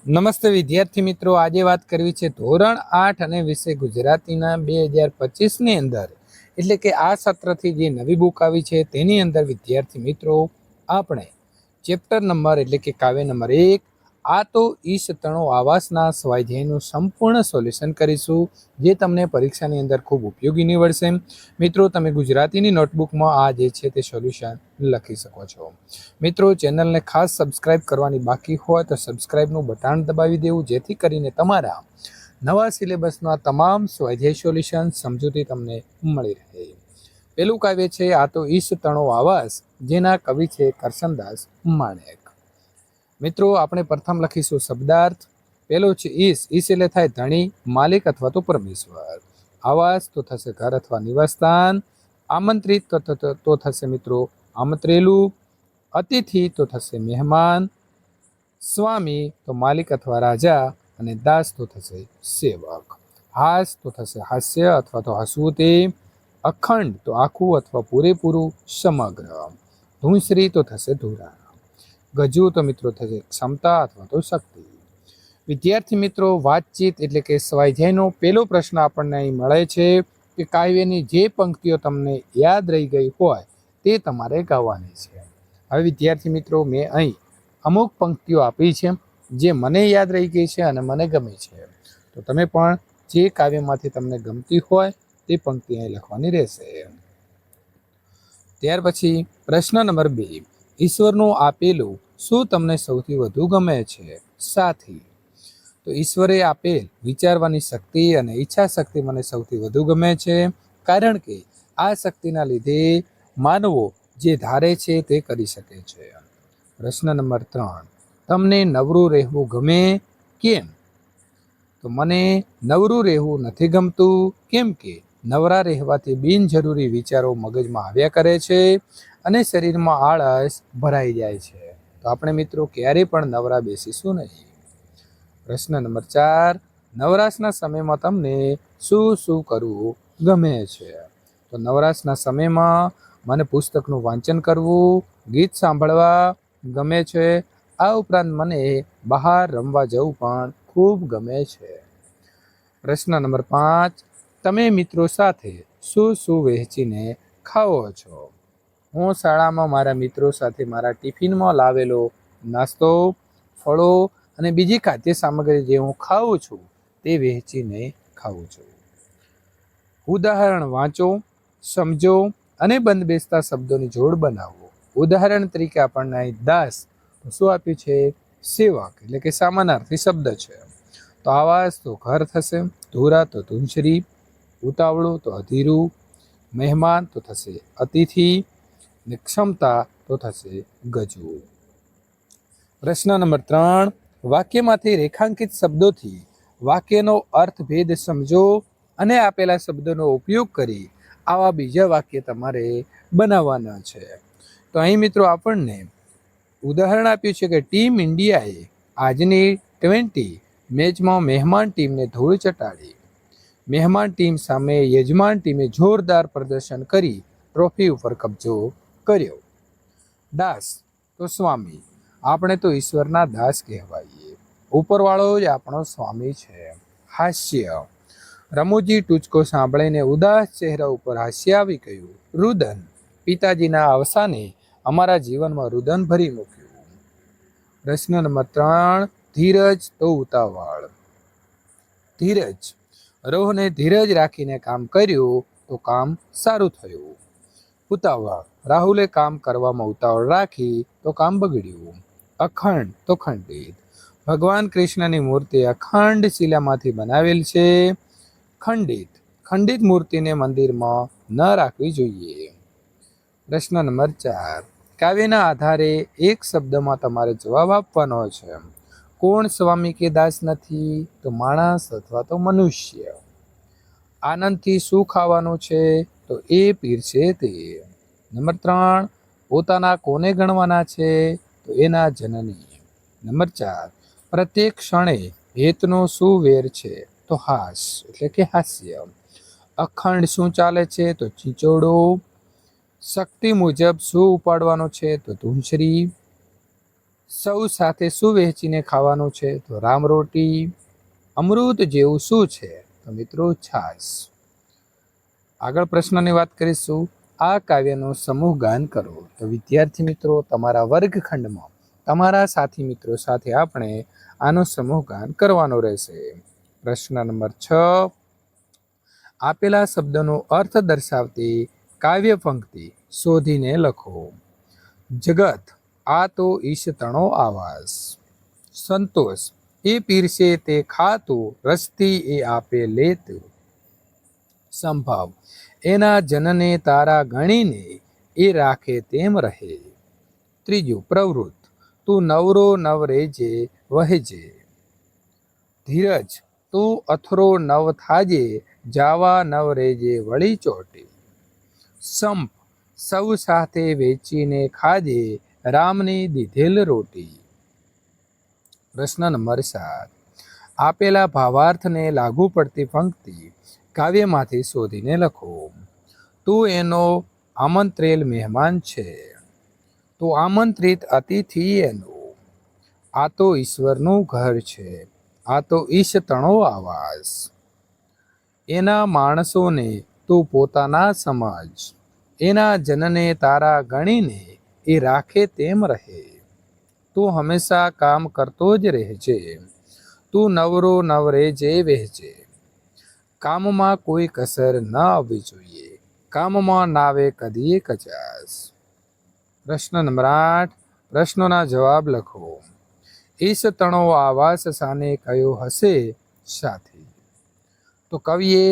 નમસ્તે વિદ્યાર્થી મિત્રો, આજે વાત કરવી છે ધોરણ 8 અને વિષય ગુજરાતીના 2025ની અંદર, એટલે કે આ સત્રથી જે નવી બુક આવી છે તેની અંદર વિદ્યાર્થી મિત્રો આપણે ચેપ્ટર નંબર એટલે કે કાવ્ય નંબર 1 આ તો ઈશ તણો આવાસના સ્વાધ્યાયનું સંપૂર્ણ સોલ્યુશન કરીશું, જે તમને પરીક્ષાની અંદર ખૂબ ઉપયોગી નીવડશે. મિત્રો, તમે ગુજરાતીની નોટબુકમાં આ જે છે તે સોલ્યુશન લખી શકો છો. મિત્રો, ચેનલને ખાસ સબસ્ક્રાઇબ કરવાની બાકી હોય તો સબસ્ક્રાઇબનું બટન દબાવી દેવું, જેથી કરીને તમારા નવા સિલેબસના તમામ સ્વાધ્યાય સોલ્યુશન સમજૂતી તમને મળી રહે. પેલું કાવ્ય છે આ તો ઈશ તણો આવાસ, જેના કવિ છે કરશનદાસ માણેક. મિત્રો, આપણે પ્રથમ લખીશું શબ્દાર્થ. પેલો છે ઈશ. ઈશ એટલે થાય ધણી, માલિક અથવા તો પરમેશ્વર. આવાસ તો થશે ઘર અથવા નિવાસસ્થાન. આમંત્રિત તો થશે મિત્રો આમંત્રેલું. અતિથિ તો થશે મહેમાન. સ્વામી તો માલિક અથવા રાજા. અને દાસ તો થશે સેવક. હાસ તો થશે હાસ્ય અથવા તો હસવું તે. અખંડ તો આખું અથવા પૂરેપૂરું સમગ્ર. ધૂંસરી તો થશે ધોરા. ગજુ તો મિત્રો થશે ક્ષમતા અથવા તો શક્તિ. વિદ્યાર્થી મિત્રો, વાતચીત એટલે કે સ્વાધ્યાયનો પહેલો પ્રશ્ન આપણને અહીં મળે છે કે કાવ્યની જે પંક્તિઓ તમને યાદ રહી ગઈ હોય તે તમારે ગાવાની છે. હવે વિદ્યાર્થી મિત્રો, મેં અહીં અમુક પંક્તિઓ આપી છે જે મને યાદ રહી ગઈ છે અને મને ગમે છે. તો તમે પણ જે કાવ્યમાંથી તમને ગમતી હોય તે પંક્તિ અહીં લખવાની રહેશે. ત્યાર પછી પ્રશ્ન નંબર 2, ઈશ્વરનું આપેલું શું તમને સૌથી વધુ ગમે છે? સાથી. તો ઈશ્વરે આપેલ વિચારવાની શક્તિ અને ઈચ્છા શક્તિ મને સૌથી વધુ ગમે છે, કારણ કે આ શક્તિના લીધે માનવો જે ધારે છે તે કરી શકે છે. પ્રશ્ન નંબર 3, તમને નવરું રહેવું ગમે? કેમ? તો મને નવરું રહેવું નથી ગમતું, કેમ કે નવરા રહેવાથી બિનજરૂરી વિચારો મગજમાં આવ્યા કરે છે અને શરીરમાં આળસ ભરાઈ જાય છે. તો આપણે મિત્રો ક્યારેય પણ નવરા બેસીશું નહીં. પ્રશ્ન નંબર 4, નવરાશના સમયમાં તમને શું શું કરવું ગમે છે? તો નવરાશના સમયમાં મને પુસ્તકનું વાંચન કરવું, ગીત સાંભળવા ગમે છે. આ ઉપરાંત મને બહાર રમવા જવું પણ ખૂબ ગમે છે. પ્રશ્ન નંબર 5, તમે મિત્રો સાથે શું શું વહેંચીને ખાઓ છો? હું શાળામાં મારા મિત્રો સાથે મારા ટિફિનમાં લાવેલો નાસ્તો, ફળો અને બીજી ખાદ્ય સામગ્રી જે હું ખાઉં છું તે વહેંચીને ખાઉં છું. ઉદાહરણ વાંચો, સમજો અને બંધબેસતા શબ્દોની જોડ બનાવો. ઉદાહરણ તરીકે આપણને અહીં દાસ શું આપ્યું છે? સેવક, એટલે કે સમાનાર્થી શબ્દ છે. તો આવાસ તો ઘર થશે. ધોરા તો ધૂંસરી. ઉતાવળું તો અધીરું. મહેમાન તો થશે અતિથિ. ને ક્ષમતા તો થશે ગજુ. પ્રશ્ન નંબર 3, વાક્યમાંથી રેખાંકિત શબ્દોથી વાક્યનો અર્થભેદ સમજો અને આપેલા શબ્દોનો ઉપયોગ કરી આવા બીજા વાક્ય તમારે બનાવવાના છે. તો અહીં મિત્રો આપણને ઉદાહરણ આપ્યું છે કે ટીમ ઇન્ડિયાએ આજની T20 મેચમાં મહેમાન ટીમને ધૂળ ચટાડી. મહેમાન ટીમ સામે યજમાન ટીમે જોરદાર પ્રદર્શન કરી ટ્રોફી ઉપર કબજો કર્યો. દાસ તો સ્વામી. આપણે તો ઈશ્વરના દાસ કહેવાઈએ. ઉપરવાળો જ આપણો સ્વામી છે. હાસ્ય. રમૂજી ટૂચકો સાંભળીને ઉદાસ ચહેરા ઉપર હાસ્ય આવી ગયું. રુદન. પિતાજીના અવસાને અમારા જીવનમાં રુદન ભરી મૂક્યું. પ્રશ્ન નંબર 3, ધીરજ તો ઉતાવળ. ધીરજ. રોહને ધીરજ રાખીને કામ કર્યું તો કામ સારું થયું. ઉતાવળ. રાહુલે કામ કરવામાં ઉતાવળ રાખી તો કામ બગડ્યું. અખંડ તો ખંડિત. ભગવાન કૃષ્ણની મૂર્તિ અખંડ શિલામાંથી બનાવેલ છે. ખંડિત. ખંડિત મૂર્તિને મંદિરમાં ન રાખવી જોઈએ. પ્રશ્ન નંબર 4, કાવ્યના આધારે એક શબ્દમાં તમારે જવાબ આપવાનો છે. કોણ સ્વામી કે દાસ નથી? તો માણસ અથવા તો મનુષ્ય. આનંદથી શું ખાવાનું છે? તો એ પીરસે તે. નંબર 3, પોતાના કોને ગણવાના છે? તો એના જનની. નંબર 4, પ્રત્યેક ક્ષણે હેતનો શું વેર છે? તો હાસ, એટલે કે હાસ્ય. અખંડ શું ચાલે છે? તો ચીચોડો. શક્તિ મુજબ શું ઉપાડવાનો છે? તો ધૂંસરી. સૌ સાથે શું વહેંચીને ખાવાનું છે? તો રામરોટી. અમૃત જેવું શું છે? તો મિત્રો છાશ. આગળ પ્રશ્નની વાત કરીશું. આ કાવ્યનું સમૂહ ગાન કરો. તો વિદ્યાર્થી મિત્રો, તમારા વર્ગખંડમાં તમારા સાથી મિત્રો સાથે આપણે આનું સમૂહ ગાન કરવાનું રહેશે. પ્રશ્ન નંબર 6. આપેલા શબ્દનો અર્થ દર્શાવતી કાવ્ય પંક્તિ શોધીને લખો. જગત, આ તો ઈશ તણો આવાસ. સંતોષ, એ પીરસે તે ખાતું, રસથી એ આપે લેતું. સંભાવ, એના જનને તારા ગણીને એ રાખે તેમ રહે. ત્રીજું, પ્રવૃત્ત, તું નવરો નવ રેજે વહેજે. ધીરજ, તું અથરો નવ થાજે, જાવા નવ રેજે વળી ચોટે. સંપ, સૌ સાથે વેચીને ખાજે, રામની દીધેલ રોટી. પ્રશ્ન નંબર 7. આપેલા ભાવાર્થને લાગુ પડતી પંક્તિ કાવ્યમાંથી શોધીને લખો. તું એનો આમંત્રેલ મહેમાન છે, તો આમંત્રિત અતિથિ એનો. આ તો ઈશ્વરનું ઘર છે, આ તો ઈશ તણો આવાસ. એના માણસોને તું પોતાના સમજ, એના જનને તારા ગણીને એ રાખે તેમ રહે. તું હંમેશા કામ કરતો જ રહેજે, તું નવરો નવ રેજે વહેજે. કામમાં કોઈ કસર ન આવવી જોઈએ, કામમાં નાવે કદીએ કચાશ. પ્રશ્ન નંબર 8. પ્રશ્નોના જવાબ લખો. ઈશ તણો આવાસ સાને કયો હશે સાથી? તો કવિએ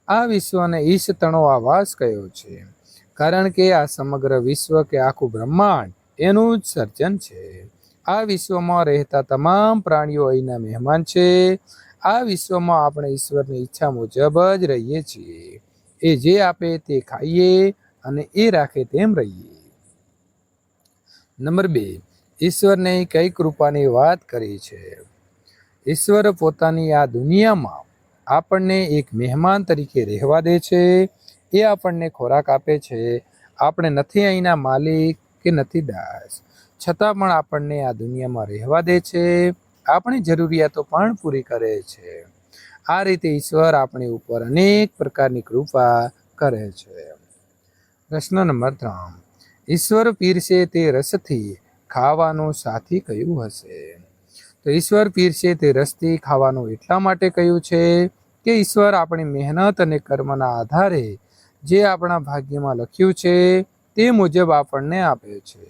આ વિશ્વને ઈશ તણો આવાસ કયો છે, કારણ કે આ સમગ્ર વિશ્વ કે આખું બ્રહ્માંડ એનું જ સર્જન છે. આ વિશ્વમાં રહેતા તમામ પ્રાણીઓ અહીંના મહેમાન છે. આ વિશ્વમાં આપણે ઈશ્વરની ઈચ્છા મુજબ જ રહીએ છીએ. એ જે આપે તે ખાઈએ અને એ રાખે તેમ રહીએ. નંબર 2. ઈશ્વરને કઈ કૃપાની વાત કરી છે? ઈશ્વર પોતાની આ દુનિયામાં આપણને એક મહેમાન તરીકે રહેવા દે છે. એ આપણને ખોરાક આપે છે. આપણે નથી અહીંના માલિક કે નથી દાસ, છતાં પણ આપણને આ દુનિયામાં રહેવા દે છે. આપણી જરૂરિયાતો પણ પૂરી કરે છે. આ રીતે ઈશ્વર આપણી ઉપર અનેક પ્રકારની કૃપા કરે છે. પ્રશ્ન નંબર 3. ઈશ્વર પીરસે તે રસથી ખાવાનું સાથી કયું હશે? તો ઈશ્વર પીરસે તે રસથી ખાવાનું એટલા માટે કહ્યું છે કે ઈશ્વર આપણી મહેનત અને કર્મના આધારે જે આપણા ભાગ્યમાં લખ્યું છે તે મુજબ આપણને આપે છે.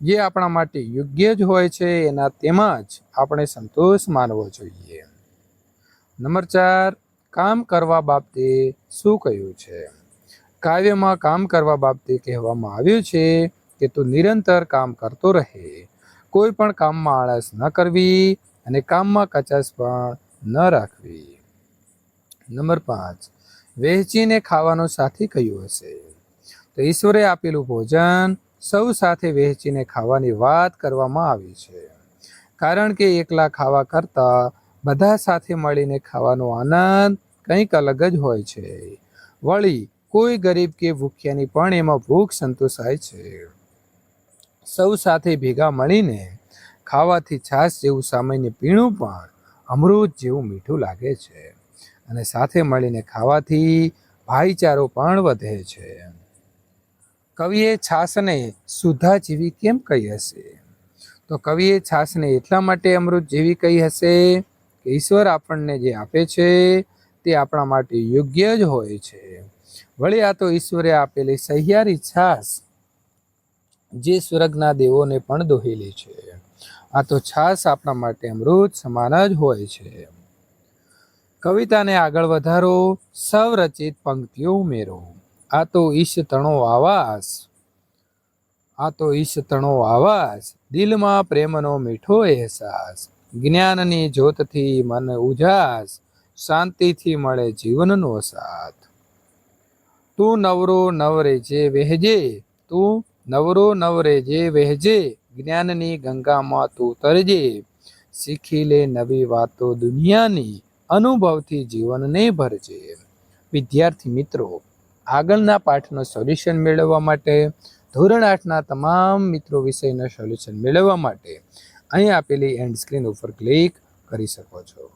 જે આપણા માટે યોગ્ય જ હોય છે એના તેમાં જ આપણે સંતોષ માનવો જોઈએ. નંબર 4. કામ કરવા બાબતે શું કહ્યું છે? કાવ્યમાં કામ કરવા બાબતે કહેવામાં આવ્યું છે કે તું નિરંતર કામ કરતો રહે, કોઈ પણ કામમાં આળસ ન કરવી અને કામમાં કચાશ પણ ન રાખવી. નંબર 5. વહેંચીને ખાવાનું સાથી કયું હશે? તો ઈશ્વરે આપેલું ભોજન સૌ સાથે વહેંચીને ખાવાની વાત કરવામાં આવી છે, કારણ કે એકલા ખાવા કરતાં બધા સાથે મળીને ખાવાનો આનંદ કંઈક અલગ જ હોય છે. વળી કોઈ ગરીબ કે ભૂખ્યાની પણ એમાં ભૂખ સંતોષાય છે. સૌ સાથે ભેગા મળીને ખાવાથી છાશ જેવું સામાન્ય પીણું પણ અમૃત જેવું મીઠું લાગે છે, અને સાથે મળીને ખાવાથી ભાઈચારો પણ વધે છે. કવિએ છાશને સુધા જેવી કેમ કહી હશે? તો કવિએ છાશને એટલા માટે અમૃત જેવી કહી હશે કે ઈશ્વર આપણને જે આપે છે તે આપણા માટે યોગ્ય જ હોય છે. વળી આ તો ઈશ્વરે આપેલી સહિયારી છાશ જે સ્વર્ગના દેવોને પણ દોહેલી છે. આ તો છાશ આપણા માટે અમૃત સમાન જ હોય છે. કવિતાને આગળ વધારો, સ્વરચિત પંક્તિઓ ઉમેરો. આ તો ઈશ તણો આવાસ, આ તો ઈશ તણો આવાસ, દિલમાં પ્રેમનો મીઠો અહેસાસ. જ્ઞાનની જ્યોતથી મન ઉજાસ, શાંતિથી મળે જીવનનો સાથ. તું નવરો નવ રેજે વહેજે, તું નવરો નવ રેજે વહેજે, જ્ઞાનની ગંગામાં તું તરજે. શીખી લે નવી વાતો દુનિયાની, અનુભવથી જીવનને ભરજે. વિદ્યાર્થી મિત્રો, આગળના પાઠનો સોલ્યુશન મેળવવા માટે, ધોરણ 8ના તમામ મિત્રો વિષયના સોલ્યુશન મેળવવા માટે અહીં આપેલી એન્ડ સ્ક્રીન ઉપર ક્લિક કરી શકો છો.